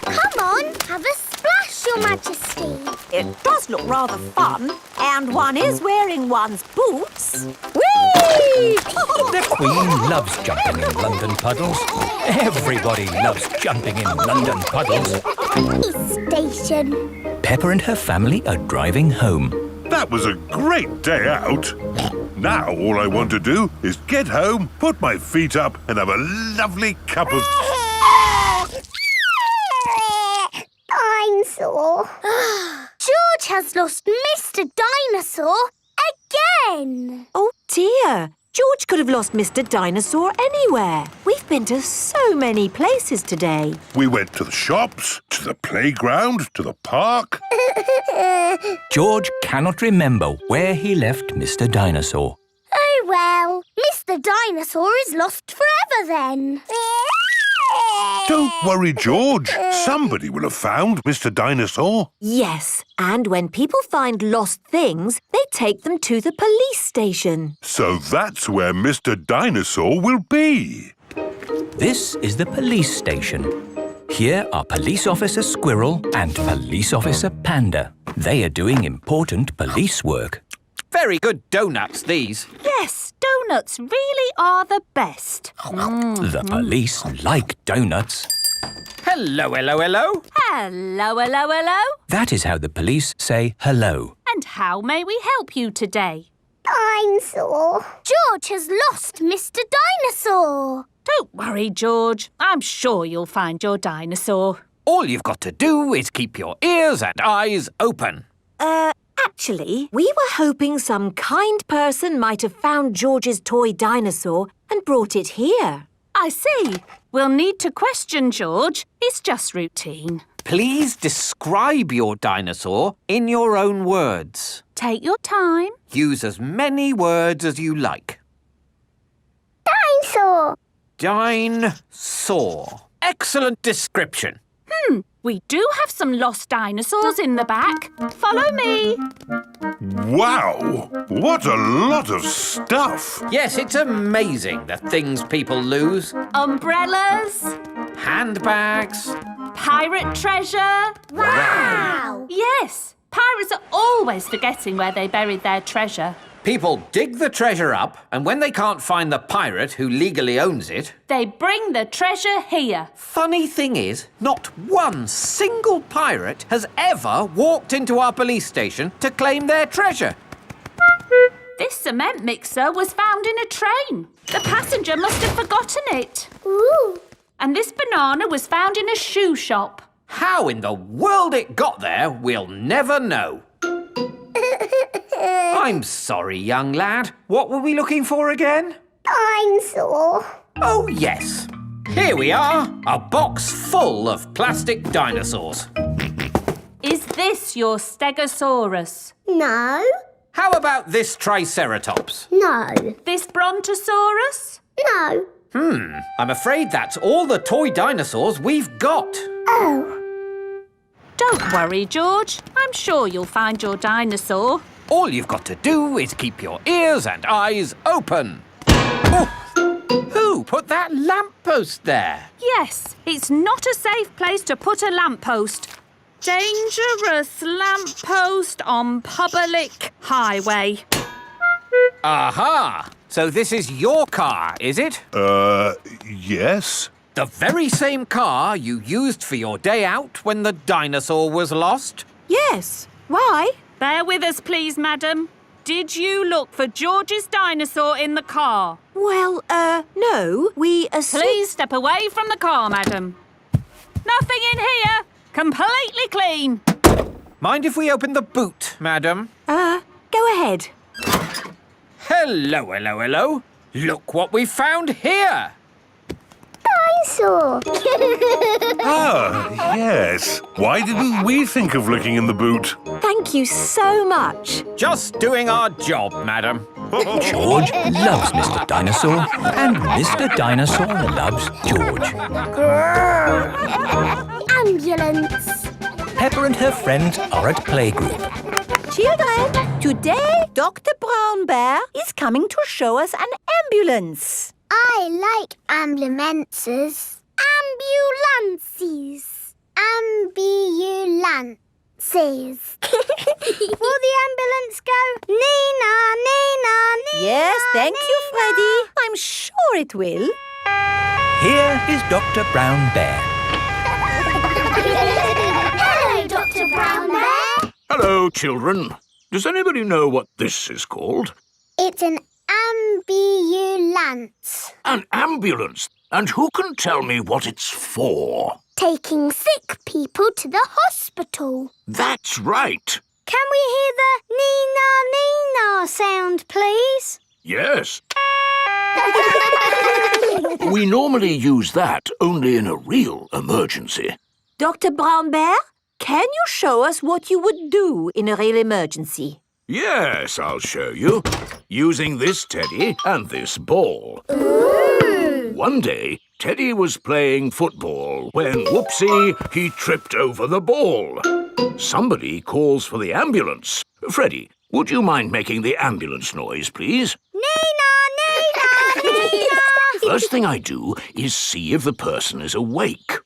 Come on, have a splash, Your Majesty. It does look rather fun, and one is wearing one's boots. Whee! The Queen loves jumping in London puddles. Everybody loves jumping in London puddles. Police station. Peppa and her family are driving home. That was a great day out. Now all I want to do is get home, put my feet up and have a lovely cup of... I'm sore. George has lost Mr. Dinosaur again. Oh dear, George could have lost Mr. Dinosaur anywhere. We've been to so many places today. We went to the shops, to the playground, to the park. George cannot remember where he left Mr. Dinosaur. Oh well, Mr. Dinosaur is lost forever then. Don't worry, George. Somebody will have found Mr. Dinosaur. Yes, and when people find lost things, they take them to the police station. So that's where Mr. Dinosaur will be. This is the police station. Here are Police Officer Squirrel and Police Officer Panda. They are doing important police work. Very good donuts, these. Yes, donuts really are the best. The police like donuts. Hello, hello, hello. Hello, hello, hello. That is how the police say hello. And how may we help you today? Dinosaur. George has lost Mr. Dinosaur. Don't worry, George. I'm sure you'll find your dinosaur. All you've got to do is keep your ears and eyes open. Actually, we were hoping some kind person might have found George's toy dinosaur and brought it here. I see. We'll need to question George. It's just routine. Please describe your dinosaur in your own words. Take your time. Use as many words as you like. Dinosaur. Dinosaur. Excellent description. We do have some lost dinosaurs in the back. Follow me. Wow! What a lot of stuff! Yes, it's amazing the things people lose. Umbrellas. Handbags. Pirate treasure. Wow! Yes, pirates are always forgetting where they buried their treasure. People dig the treasure up, and when they can't find the pirate who legally owns it, they bring the treasure here. Funny thing is, not one single pirate has ever walked into our police station to claim their treasure. This cement mixer was found in a train. The passenger must have forgotten it. Ooh. And this banana was found in a shoe shop. How in the world it got there, we'll never know. I'm sorry, young lad. What were we looking for again? Dinosaur. Oh, yes. Here we are, a box full of plastic dinosaurs. Is this your Stegosaurus? No. How about this Triceratops? No. This Brontosaurus? No. I'm afraid that's all the toy dinosaurs we've got. Oh. Don't worry, George. I'm sure you'll find your dinosaur. All you've got to do is keep your ears and eyes open. Oh, who put that lamppost there? Yes, it's not a safe place to put a lamppost. Dangerous lamppost on public highway. Aha! So this is your car, is it? Yes. The very same car you used for your day out when the dinosaur was lost? Yes. Why? Bear with us, please, madam. Did you look for George's dinosaur in the car? Well, no. Please step away from the car, madam. Nothing in here. Completely clean. Mind if we open the boot, madam? Go ahead. Hello, hello, hello. Look what we found here. Dinosaur. Ah, yes. Why didn't we think of looking in the boot? Thank you so much. Just doing our job, madam. George loves Mr. Dinosaur, and Mr. Dinosaur loves George. Ambulance. Peppa and her friends are at playgroup. Children, today Dr. Brown Bear is coming to show us an ambulance. I like ambulances. Ambulances. Ambulances. Will the ambulance go? Nina, Nina, Nina. Yes, thank you, Freddy. I'm sure it will. Here is Dr. Brown Bear. Hello, Dr. Brown Bear. Hello, children. Does anybody know what this is called? It's an ambulance. An ambulance? And who can tell me what it's for? Taking sick people to the hospital. That's right. Can we hear the Nina Nina sound, please? Yes. We normally use that only in a real emergency. Dr. Brown Bear, can you show us what you would do in a real emergency? Yes, I'll show you. Using this teddy and this ball. One day, Teddy was playing football when, whoopsie, he tripped over the ball. Somebody calls for the ambulance. Freddie, would you mind making the ambulance noise, please? Nina, Nina, Nina. First thing I do is see if the person is awake.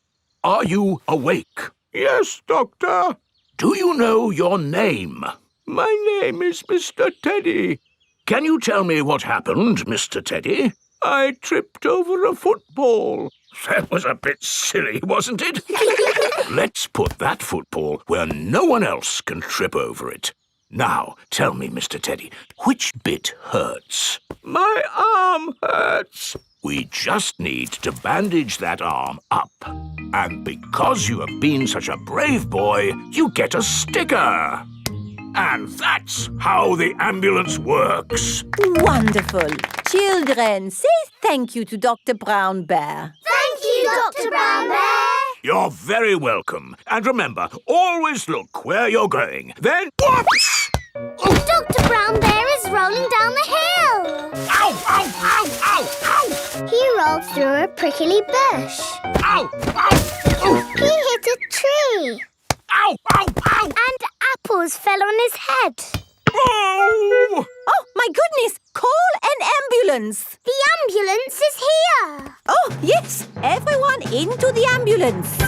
Are you awake? Yes, Doctor. Do you know your name? My name is Mr. Teddy. Can you tell me what happened, Mr. Teddy? I tripped over a football. That was a bit silly, wasn't it? Let's put that football where no one else can trip over it. Now, tell me, Mr. Teddy, which bit hurts? My arm hurts. We just need to bandage that arm up. And because you have been such a brave boy, you get a sticker. And that's how the ambulance works. Wonderful. Children, say thank you to Dr. Brown Bear. Thank you, Dr. Brown Bear. You're very welcome. And remember, always look where you're going. Then, whoops! Dr. Brown Bear is rolling down the hill. Ow, ow, ow, ow, ow! He rolled through a prickly bush. Ow, ow! He hit a tree. Ow, ow, ow! And apples fell on his head. Oh! Oh, my goodness! Call an ambulance! The ambulance is here! Oh, yes! Everyone into the ambulance!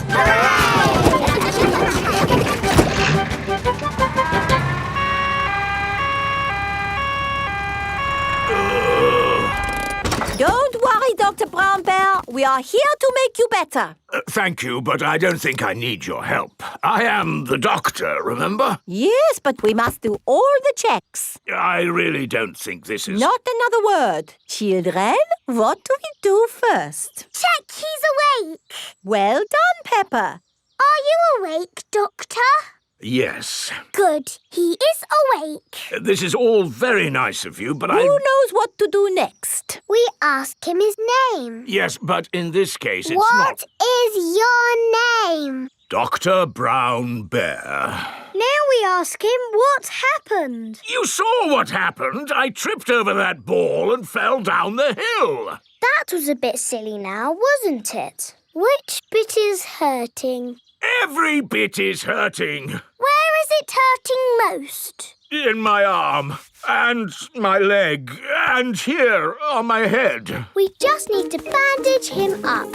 Don't worry, Dr. Brown Bear. We are here to make you better. Thank you, but I don't think I need your help. I am the doctor, remember? Yes, but we must do all the checks. I really don't think this is... Not another word. Children, what do we do first? Check he's awake. Well done, Peppa. Are you awake, Doctor? Yes. Good. He is awake. This is all very nice of you, but Who knows what to do next? We ask him his name. Yes, but in this case it's What is your name? Dr. Brown Bear. Now we ask him what happened. You saw what happened. I tripped over that ball and fell down the hill. That was a bit silly now, wasn't it? Which bit is hurting? Every bit is hurting. Where is it hurting most? In my arm, and my leg, and here on my head. We just need to bandage him up.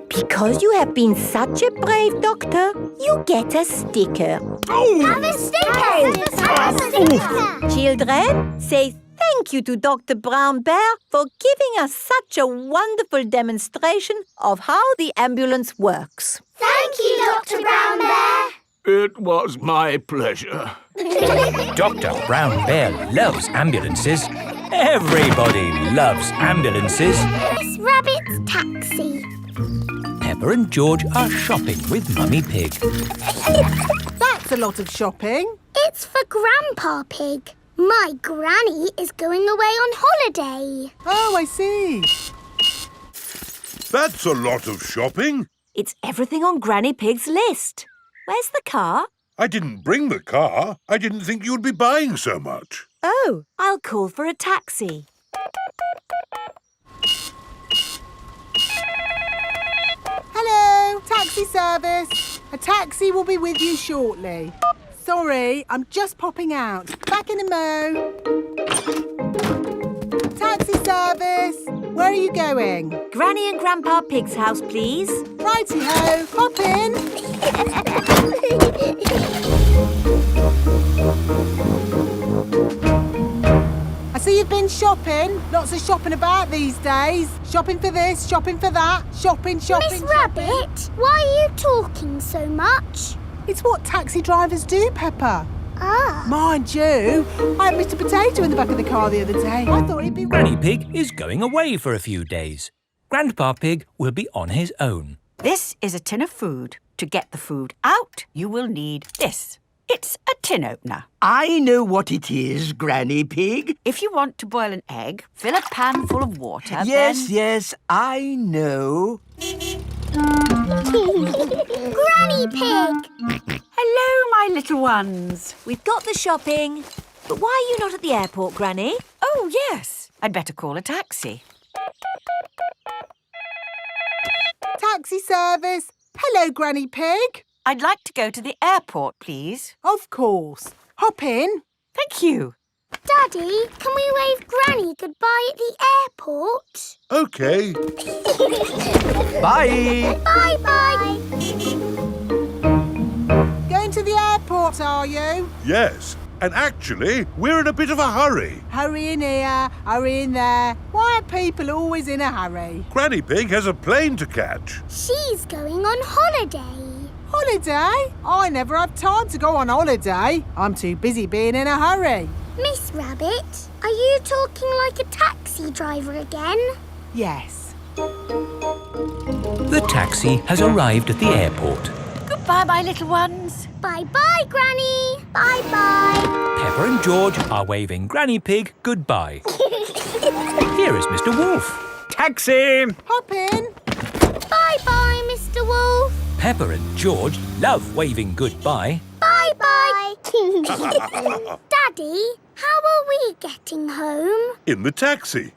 Because you have been such a brave doctor, you get a sticker. Oh! Have a sticker! Have a sticker! Children, say thank you to Dr. Brown Bear for giving us such a wonderful demonstration of how the ambulance works. Thank you, Dr. Brown Bear. It was my pleasure. Dr. Brown Bear loves ambulances. Everybody loves ambulances. Miss Rabbit's taxi. Peppa and George are shopping with Mummy Pig. That's a lot of shopping. It's for Grandpa Pig. My granny is going away on holiday. Oh, I see. That's a lot of shopping. It's everything on Granny Pig's list. Where's the car? I didn't bring the car. I didn't think you'd be buying so much. Oh, I'll call for a taxi. Hello, taxi service. A taxi will be with you shortly. Sorry, I'm just popping out. Back in a mo. Taxi service. Where are you going? Granny and Grandpa Pig's house, please. Righty-ho. Hop in. I see you've been shopping. Lots of shopping about these days. Shopping for this, shopping for that. Shopping. Miss Rabbit, why are you talking so much? It's what taxi drivers do, Peppa. Ah. Mind you, I had Mr. Potato in the back of the car the other day. I thought he'd be... Granny Pig is going away for a few days. Grandpa Pig will be on his own. This is a tin of food. To get the food out, you will need this. It's a tin opener. I know what it is, Granny Pig. If you want to boil an egg, fill a pan full of water, Yes, then... yes, I know. Granny Pig! Hello, my little ones. We've got the shopping. But why are you not at the airport, Granny? Oh, yes. I'd better call a taxi. Taxi service. Hello, Granny Pig. I'd like to go to the airport, please. Of course. Hop in. Thank you. Daddy, can we wave Granny goodbye at the airport? OK. Bye. Bye-bye. Going to the airport, are you? Yes. And actually, we're in a bit of a hurry. Hurry in here, hurry in there. Why are people always in a hurry? Granny Pig has a plane to catch. She's going on holiday. Holiday? I never have time to go on holiday. I'm too busy being in a hurry. Miss Rabbit, are you talking like a taxi driver again? Yes. The taxi has arrived at the airport. Goodbye, my little ones. Bye-bye, Granny. Bye-bye. Peppa and George are waving Granny Pig goodbye. Here is Mr. Wolf. Taxi! Hop in. Bye-bye, Mr. Wolf. Peppa and George love waving goodbye. Bye-bye. Daddy, how are we getting home? In the taxi.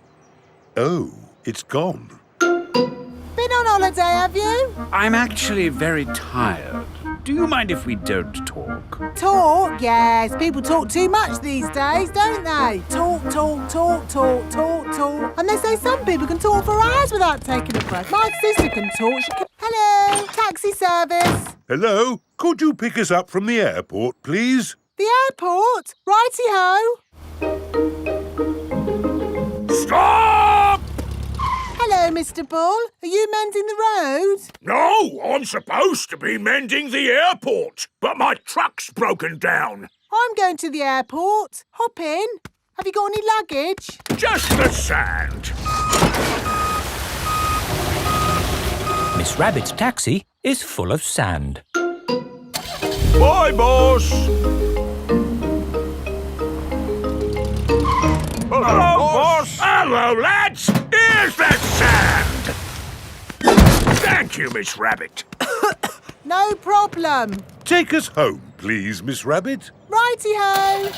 Oh, it's gone. Been on holiday, have you? I'm actually very tired. Do you mind if we don't talk? Talk? Yes. People talk too much these days, don't they? Talk, talk, talk, talk, talk, talk. And they say some people can talk for hours without taking a breath. My sister can talk. She can... Hello, taxi service. Hello? Could you pick us up from the airport, please? The airport? Righty-ho. Stop! Hello, Mr. Bull. Are you mending the road? No, I'm supposed to be mending the airport, but my truck's broken down. I'm going to the airport. Hop in. Have you got any luggage? Just the sand. Miss Rabbit's taxi is full of sand. Bye, boss. Hello, boss. Hello, lads. Here's that sand. Thank you, Miss Rabbit. No problem. Take us home, please, Miss Rabbit. Righty-ho.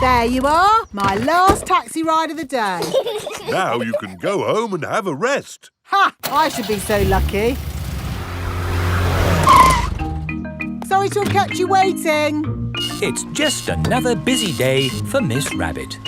There you are, my last taxi ride of the day. Now you can go home and have a rest. Ha! I should be so lucky. Sorry to have kept you waiting. It's just another busy day for Miss Rabbit.